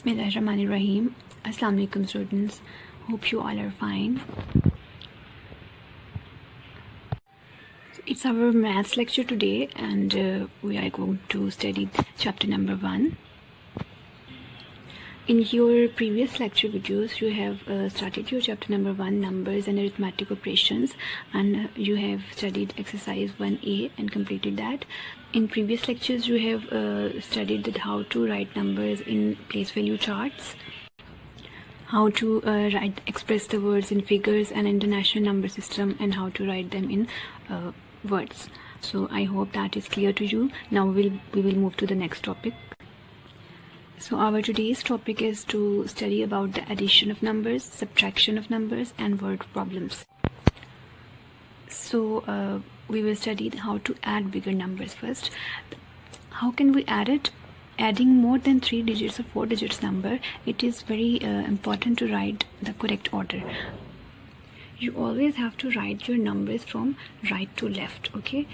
Bismillahirrahmanirrahim. Assalamu alaikum students. Hope you all are fine. It's our maths lecture today and we are going to study chapter number 1. In your previous lecture videos you have started your chapter number 1, numbers and arithmetic operations, and you have studied exercise 1a and completed that. In previous lectures you have studied that how to write numbers in place value charts, how to express the words in figures and international number system, and how to write them in words. So I hope that is clear to you. Now we will move to the next topic. So our today's topic is to study about the addition of numbers, subtraction of numbers, and word problems. So we will study how to add bigger numbers first. How can we add it? Adding more than 3 digits or 4 digits number, it is very important to write the correct order. You always have to write your numbers from right to left, okay?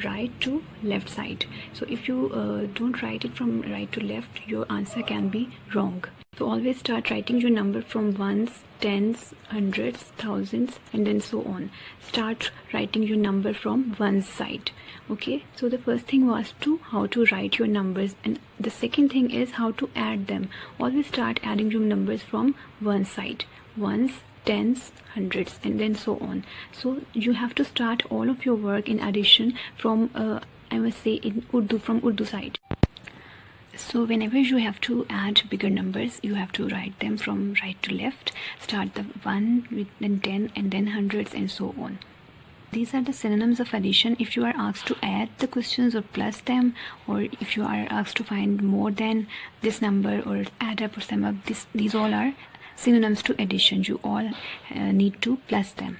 Right to left side. So if you don't write it from right to left, your answer can be wrong. So always start writing your number from ones, tens, hundreds, thousands, and then so on. Start writing your number from one side. Okay, so the first thing was how to write your numbers, and the second thing is how to add them. Always start adding your numbers from one side. Ones, tens, hundreds, and then so on. So you have to start all of your work in addition from I must say in Urdu, from Urdu side. So whenever you have to add bigger numbers, you have to write them from right to left. Start the 1 with then 10 and then hundreds and so on. These are the synonyms of addition. If you are asked to add the questions or plus them, or if you are asked to find more than this number or add up or sum up, these all are synonyms to addition. You all need to plus them.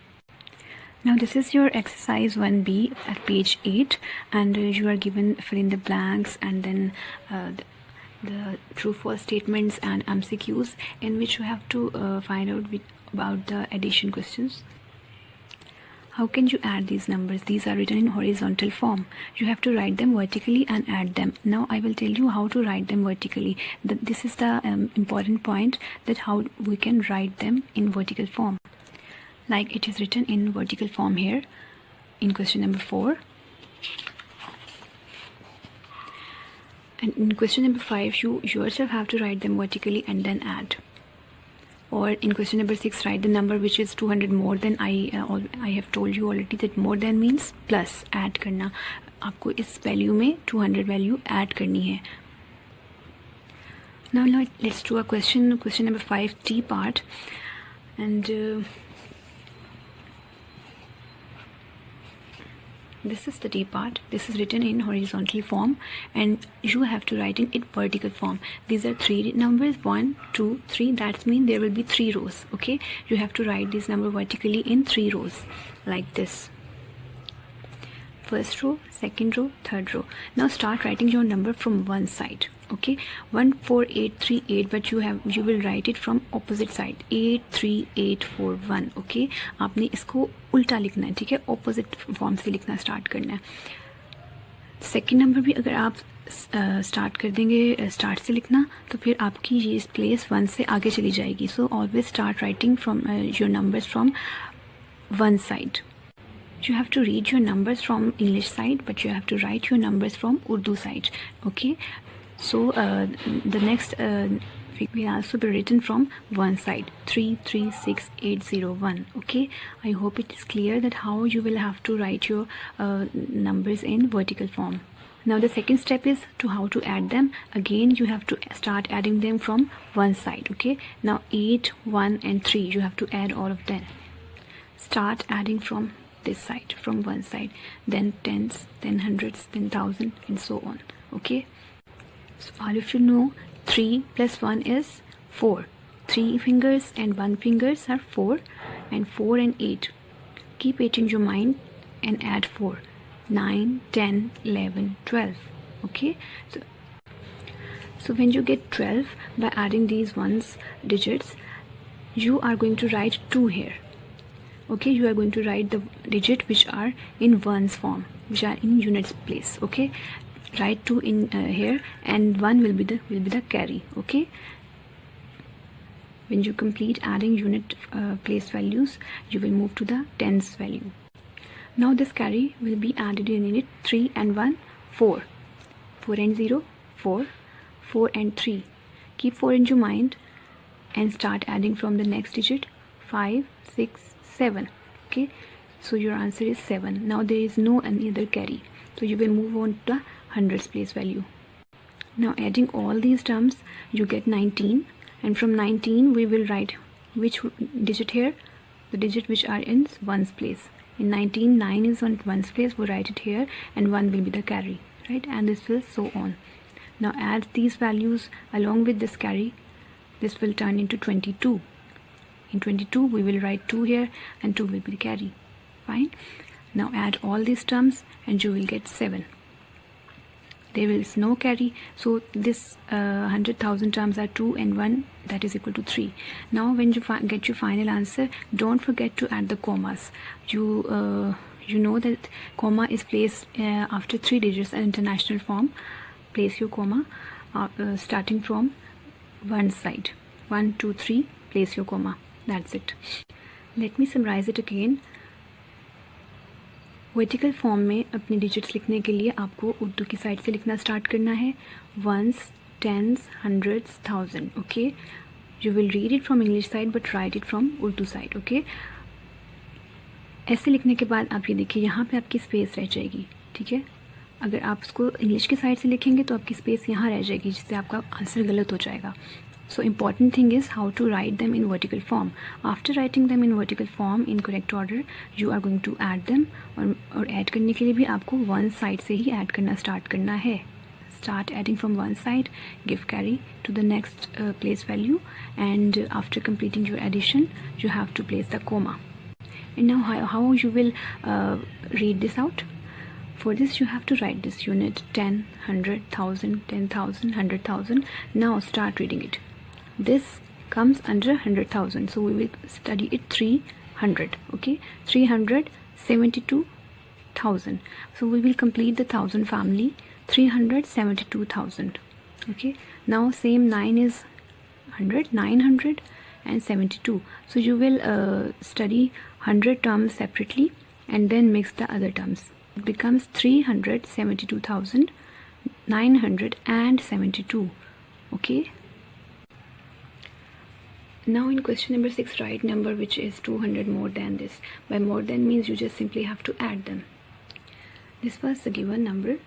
Now this is your exercise 1b at page 8, and you are given fill in the blanks and then the true false statements and MCQs, in which you have to find out about the addition questions. How can you add these numbers? These are written in horizontal form. You have to write them vertically and add them. Now I will tell you how to write them vertically. This is the important point, that how we can write them in vertical form. Like it is written in vertical form here in question number 4. And in question number 5, you yourself have to write them vertically and then add. Or in question number 6, write the number which is 200 more than. I have told you already that more than means plus, add करना. आपको इस value में 200 value add करनी है. Now let's do a question number 5, T part, and this is the D part. This is written in horizontal form and you have to write in vertical form. These are 3 numbers, 1, 2, 3. That means there will be 3 rows. Okay, you have to write this number vertically in 3 rows like this. First row, second row, third row. Now start writing your number from one side. Okay, 14838, but you will write it from opposite side, 83841. Okay, आपने इसको उल्टा लिखना है, ठीक है, opposite form से लिखना start करना है. Second number भी अगर आप start कर देंगे start से लिखना, तो फिर आपकी ये place 1 से आगे चली जाएगी. So always start writing from your numbers from one side. You have to read your numbers from English side, but you have to write your numbers from Urdu side. Okay. So the next will also be written from one side, 336801. Okay, I hope it is clear that how you will have to write your numbers in vertical form. Now the second step is to how to add them. Again you have to start adding them from one side. Okay, now 8, 1 and 3, you have to add all of them. Start adding from this side, from one side, then tens, then hundreds, then thousand, and so on. Okay, so all of you know 3 plus 1 is 4. 3 fingers and 1 fingers are 4, and 4 and 8. Keep 8 in your mind and add 4. 9, 10, 11, 12. Okay, so when you get 12 by adding these ones digits, you are going to write 2 here. Okay, you are going to write the digit which are in ones form, which are in units place. Okay, write 2 in here, and 1 will be the carry. Okay, When you complete adding unit place values, you will move to the tens value. Now this carry will be added in unit 3 and 1, 4. 4 and 0, 4. 4 and 3. Keep 4 in your mind and start adding from the next digit, 5, 6, 7. Okay, so your answer is 7. Now there is no any other carry, so you will move on to the hundreds place value. Now adding all these terms, you get 19, and from 19 we will write which digit here, the digit which are in ones place. In 19, 9 is on ones place, we write it here, and 1 will be the carry, right? And this will so on. Now add these values along with this carry. This will turn into 22. In 22 we will write 2 here, and 2 will be the carry. Fine. Now add all these terms and you will get 7. There is no carry, so this 100,000 terms are 2 and 1, that is equal to 3. Now when you get your final answer, don't forget to add the commas. You know that comma is placed after 3 digits in international form. Place your comma starting from one side. 1, 2, 3, place your comma. That's it. Let me summarize it again. Vertical form में अपने digits लिखने के लिए आपको उर्दू की side से लिखना start करना है. Ones, tens, hundreds, thousand. Okay, you will read it from English side but write it from Urdu side. Okay, ऐसे लिखने के बाद आप ये देखिए यहाँ पे आपकी स्पेस रह जाएगी. ठीक है, अगर आप उसको इंग्लिश की साइड से लिखेंगे तो आपकी स्पेस यहाँ रह जाएगी, जिससे आपका आंसर गलत हो जाएगा. So important thing is how to write them in vertical form. After writing them in vertical form in correct order, you are going to add them. और add करने के लिए भी आपको one side से ही add करना start करना है. Start adding from one side, give carry to the next place value, and after completing your addition, you have to place the comma. And now how you will read this out? For this you have to write this unit 10, 100, 1000, 10,000, 100,000. Now start reading it. This comes under 100,000, so we will study it 300. Okay, 372,000. So we will complete the 1000 family. 372,000. Okay, now same 9 is 100, 900 and 72. So you will study 100 terms separately and then mix the other terms. It becomes 372,972. Okay. Now in question number 6, write number which is 200 more than this. By more than means you just simply have to add them. This was the given number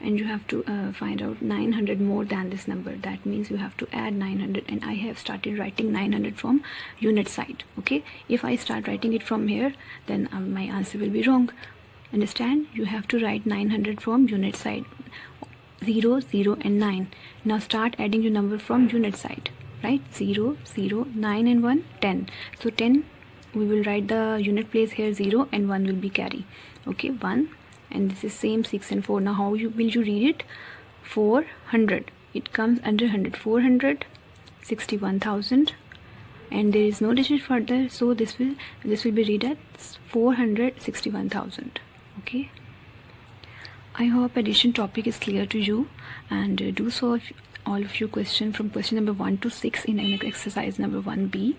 and you have to find out 900 more than this number. That means you have to add 900, and I have started writing 900 from unit side. Okay, if I start writing it from here, then my answer will be wrong. Understand? You have to write 900 from unit side. 0, 0 and 9. Now start adding your number from unit side. Right, 0, 0, 9 and 1, 10. So 10, we will write the unit place here 0 and 1 will be carry. Okay, 1, and this is same 6 and 4. Now how will you read it? 400. It comes under 100. 461,000, and there is no digit further, so this will be read as 461,000. Okay. I hope addition topic is clear to you, and do solve all of your question from question number 1 to 6 in exercise number 1b.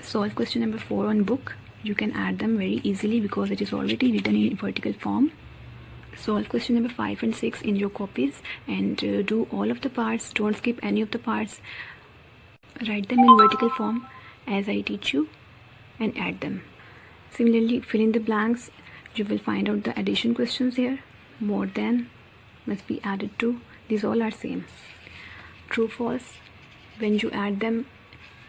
Solve question number 4 on book. You can add them very easily because it is already written in vertical form. Solve question number 5 and 6 in your copies, and do all of the parts. Don't skip any of the parts. Write them in vertical form as I teach you and add them. Similarly, fill in the blanks. You will find out the addition questions here. More than must be added to. These all are same. True, false. When you add them,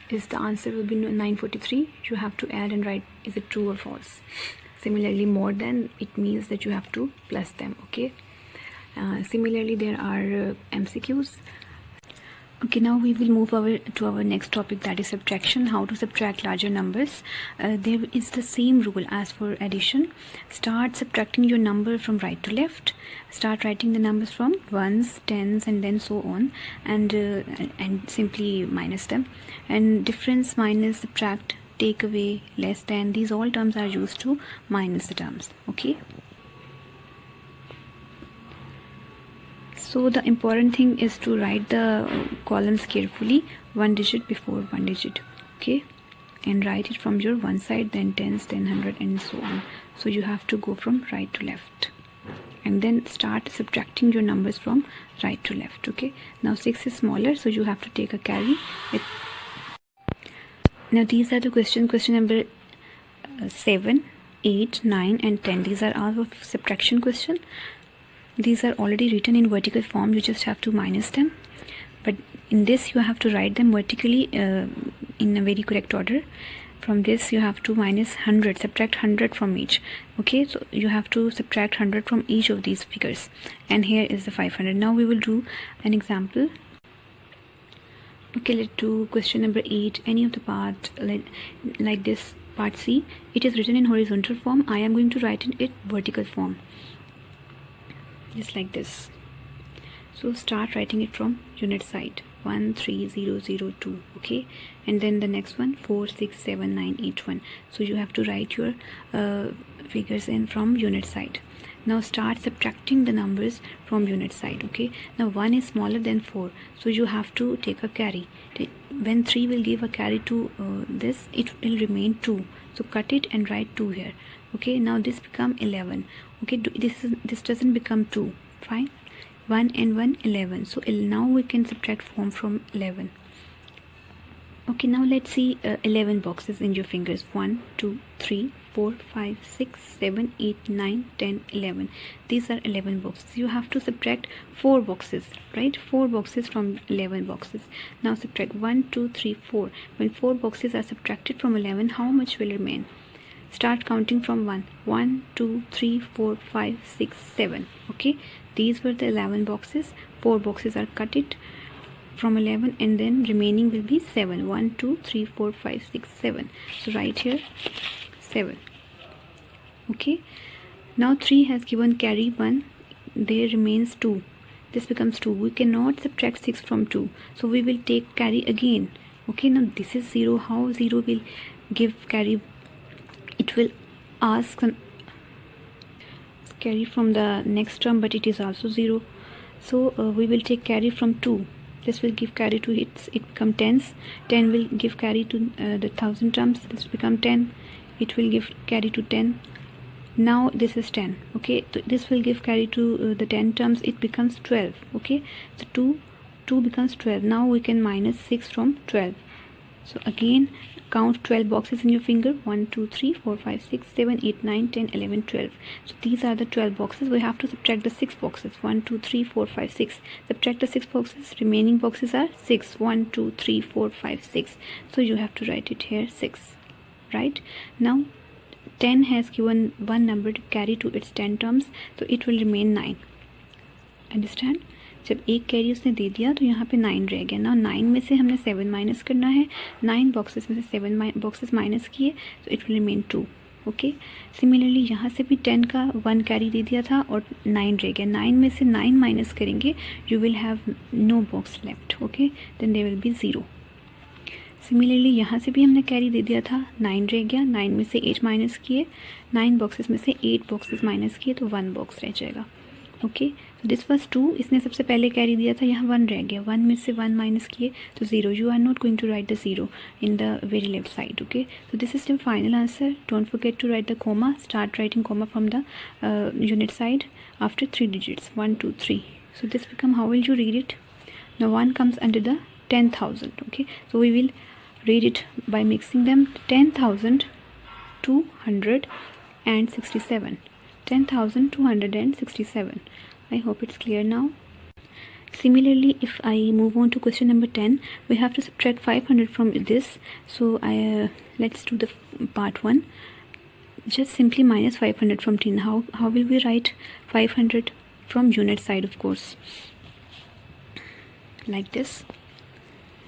is the answer will be 943. You have to add and write is it true or false. Similarly, more than, it means that you have to plus them. Okay. Similarly, there are MCQs. Okay, now we will move to our next topic, that is subtraction. How to subtract larger numbers. There is the same rule as for addition. Start subtracting your number from right to left. Start writing the numbers from ones, tens, and then so on, and simply minus them. And difference, minus, subtract, take away, less than, these all terms are used to minus the terms. Okay. So the important thing is to write the columns carefully, one digit before one digit, okay, and write it from your one side, then tens, then 100, and so on. So you have to go from right to left and then start subtracting your numbers from right to left. Okay, now 6 is smaller, so you have to take a carry. Now these are the question number 7, 8, 9 and 10. These are all of subtraction question. These are already written in vertical form, you just have to minus them, but in this you have to write them vertically in a very correct order. From this you have to minus 100, subtract 100 from each. Okay, so you have to subtract 100 from each of these figures, and here is the 500. Now we will do an example. Okay, let's do question number 8. Any of the part like this, part C, it is written in horizontal form. I am going to write in it vertical form, just like this. So start writing it from unit side, 13002. Okay, and then the next one 46791. So you have to write your figures in from unit side. Now start subtracting the numbers from unit side. Okay, now 1 is smaller than 4, so you have to take a carry. When 3 will give a carry to this, it will remain 2, so cut it and write 2 here. Okay, now this become 11. Okay, this doesn't become 2. Fine, 1 and 1, 11. So now we can subtract from 11. Okay, now let's see 11 boxes in your fingers. 1, 2, 3, 4, 5, 6, 7, 8, 9, 10, 11. These are 11 boxes. You have to subtract 4 boxes, right? 4 boxes from 11 boxes. Now subtract 1, 2, 3, 4. When 4 boxes are subtracted from 11, how much will remain? Start counting from 1. 1, 2, 3, 4, 5, 6, 7. Okay, these were the 11 boxes. 4 boxes are cut it from 11, and then remaining will be 7. 1, 2, 3, 4, 5, 6, 7. So write here 7. Okay, now 3 has given carry 1. There remains 2. This becomes 2. We cannot subtract 6 from 2, so we will take carry again. Okay, now this is 0. How 0 will give carry? It will ask carry from the next term, but it is also 0. So we will take carry from 2. This will give carry to it become tens. 10 will give carry to the 1000 terms. This will become 10. It will give carry to 10. Now this is 10. Okay, so this will give carry to the 10 terms. It becomes 12. Okay, so 2 becomes 12. Now we can minus 6 from 12. So again, count 12 boxes in your finger. 1, 2, 3, 4, 5, 6, 7, 8, 9, 10, 11, 12. So these are the 12 boxes. We have to subtract the 6 boxes. 1, 2, 3, 4, 5, 6. Subtract the 6 boxes. Remaining boxes are 6. 1, 2, 3, 4, 5, 6. So you have to write it here 6. Right? Now 10 has given one number to carry to its 10 terms, so it will remain 9. Understand? जब एक carry उसने दे दिया तो यहाँ पे 9 रह गया ना. 9 में से हमने 7 माइनस करना है. 9 बॉक्सेस में से 7 बॉक्सेस माइनस किए, तो it will remain 2. Okay, similarly यहाँ से भी 10 का 1 कैरी दे दिया था और 9 रह गया. 9 में से 9 माइनस करेंगे, you will have no box left. Okay, then there will be 0. Similarly यहाँ से भी हमने कैरी दे दिया था, 9 रह गया. 9 में से 8 माइनस किए, 9 बॉक्सेस में से 8 बॉक्सेस माइनस किए, तो 1 बॉक्स रह जाएगा. Okay, this was 2. इसने सबसे पहले कैरी दिया था, यहाँ 1 रह गया. 1 में से 1 माइनस किए तो 0. You are not going to write the 0 in the very left side. Okay, so this is the final answer. Don't forget to write the comma. Start writing comma from the unit side after 3 digits. 1, 2, 3. So this become, how will you read it? Now 1 comes under the 10,000. Okay, so we will read it by mixing them. 10,267. 10,267. I hope it's clear now. Similarly, if I move on to question number 10, we have to subtract 500 from this. So let's do the part 1. Just simply minus 500 from 10. How will we write 500? From unit side, of course, like this.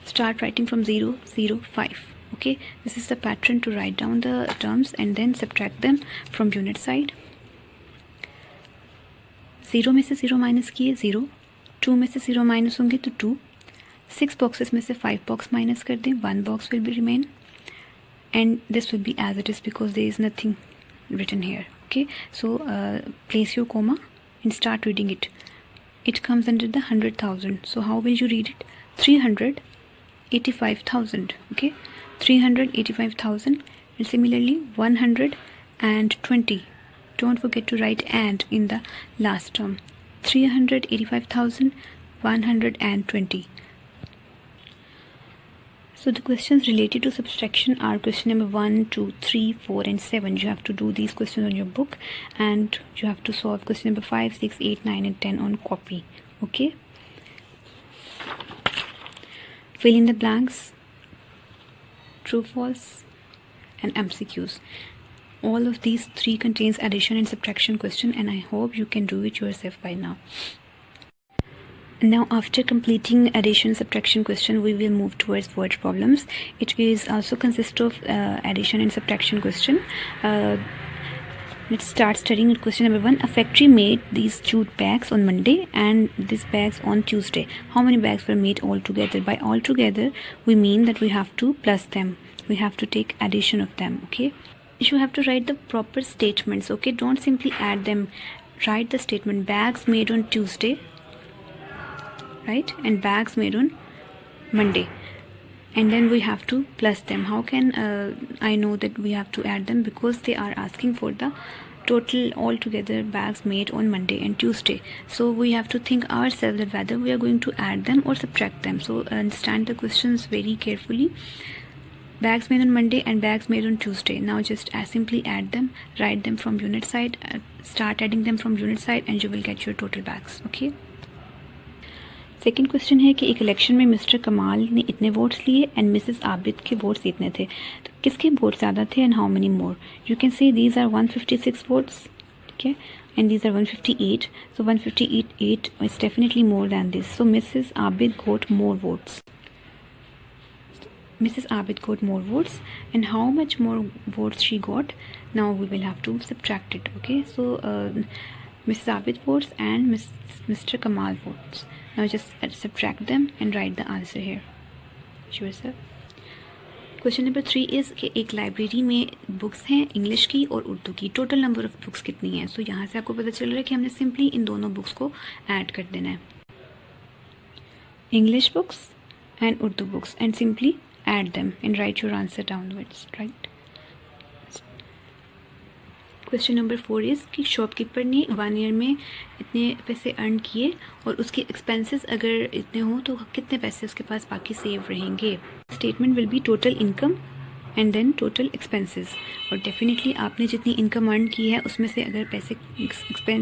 Start writing from 0, 0, 5. Okay, this is the pattern to write down the terms and then subtract them from unit side. 0 में से 0 minus किए, 0. 2 में से 0 minus होंगे तो 2. 6 boxes में से 5 box minus कर दें, 1 box will be remain, and this will be as it is because there is nothing written here. Okay, so place your comma and start reading it. it comes under the 100,000. So how will you read it? 385,000. Okay, 385,000. And similarly 120. Don't forget to write and in the last term. 385,120. So the questions related to subtraction are question number 1, 2, 3, 4 and 7. You have to do these questions on your book, and you have to solve question number 5, 6, 8, 9 and 10 on copy. Okay. Fill in the blanks, true, false and MCQs. All of these 3 contains addition and subtraction question, and I hope you can do it yourself by now. Now after completing addition subtraction question, we will move towards word problems. It is also consist of addition and subtraction question. Let's start studying with question number 1. A factory made these jute bags on Monday and these bags on Tuesday. How many bags were made altogether? By altogether we mean that we have to plus them. We have to take addition of them. Okay, you have to write the proper statements. Okay, don't simply add them. Write the statement bags made on Tuesday, right, and bags made on Monday, and then we have to plus them. How can I know that we have to add them? Because they are asking for the total altogether bags made on Monday and Tuesday. So we have to think ourselves that whether we are going to add them or subtract them. So understand the questions very carefully. Bags made on Monday and bags made on Tuesday. Now just simply add them, write them from unit side, start adding them from unit side, and you will get your total bags. Okay. Second question है कि एक election में mister कमाल ने इतने votes लिए and Mrs Abid के votes इतने थे, तो किसके वोट ज़्यादा थे and how many more? You can say these are 156 votes, ठीक है, and these are 158. So 158 is definitely more than this. So Mrs Abid got more votes. Mrs. Abid got more votes, and how much more votes she got? Now we will have to subtract it. Okay, so Mrs. Abid votes and Mr. Kamal votes. Now just subtract them and write the answer here. Sure sir. Question number 3 is कि एक library में books हैं English की और उर्दू की. Total number of books कितनी है? सो यहाँ से आपको पता चल रहा है कि हमने सिंपली इन दोनों बुक्स को ऐड कर देना है, English books and Urdu books, and simply add them and write your answer downwards, right? Question number 4 is कि शॉपकीपर ने 1 ईयर में इतने पैसे अर्न किए और उसके एक्सपेंसेस अगर इतने हों तो कितने पैसे उसके पास बाकी सेव रहेंगे. Statement will be total income and then total expenses. और डेफिनेटली आपने जितनी इनकम अर्न की है उसमें से अगर पैसे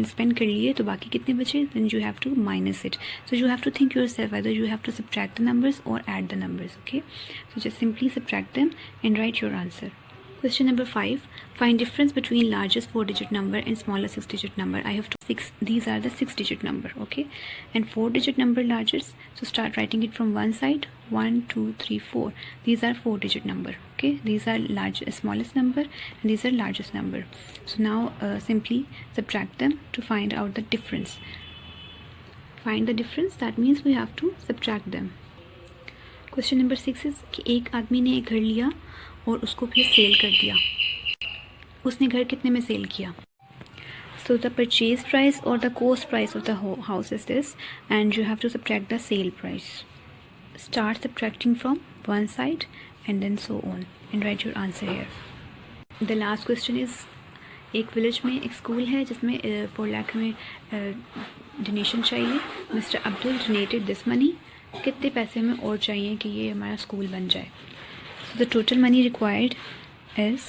स्पेंड कर लिए तो बाकी कितने बचे, then you have to minus it. So you have to think yourself whether you have to subtract the numbers or add the numbers. Okay, so just simply subtract them and write your answer. Question number 5. Find difference between largest 4-digit number and smallest 6-digit number. I have 6. These are the 6-digit number. Okay, and 4-digit number largest. So start writing it from one side. 1, 2, 3, 4. These are 4-digit number. Okay, these are smallest number and these are largest number. So now simply subtract them to find out the difference. Find the difference. That means we have to subtract them. Question number 6 is कि एक आदमी ने एक घर लिया और उसको फिर सेल कर दिया. उसने घर कितने में सेल किया? So the purchase price or the cost price of the house is this, and you have to subtract the sale price. Start subtracting from one side and then so on, and write your answer here. The last question is एक village में एक school है जिसमें 4 लाख में donation चाहिए. Mister Abdul donated this money. कितने पैसे में और चाहिए कि ये हमारा स्कूल बन जाए? The total money required is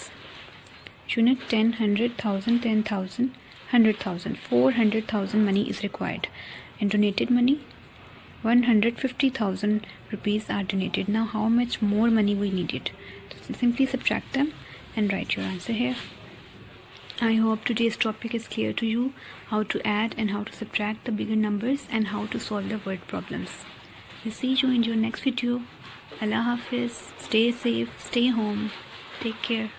unit 10, 100,000, 10,000, 100,000. 400,000 money is required, and donated money 150,000 rupees are donated. Now how much more money we needed? So simply subtract them and write your answer here. I hope today's topic is clear to you, how to add and how to subtract the bigger numbers and how to solve the word problems. We'll see you in your next video. Allah Hafiz. Stay safe, stay home, take care.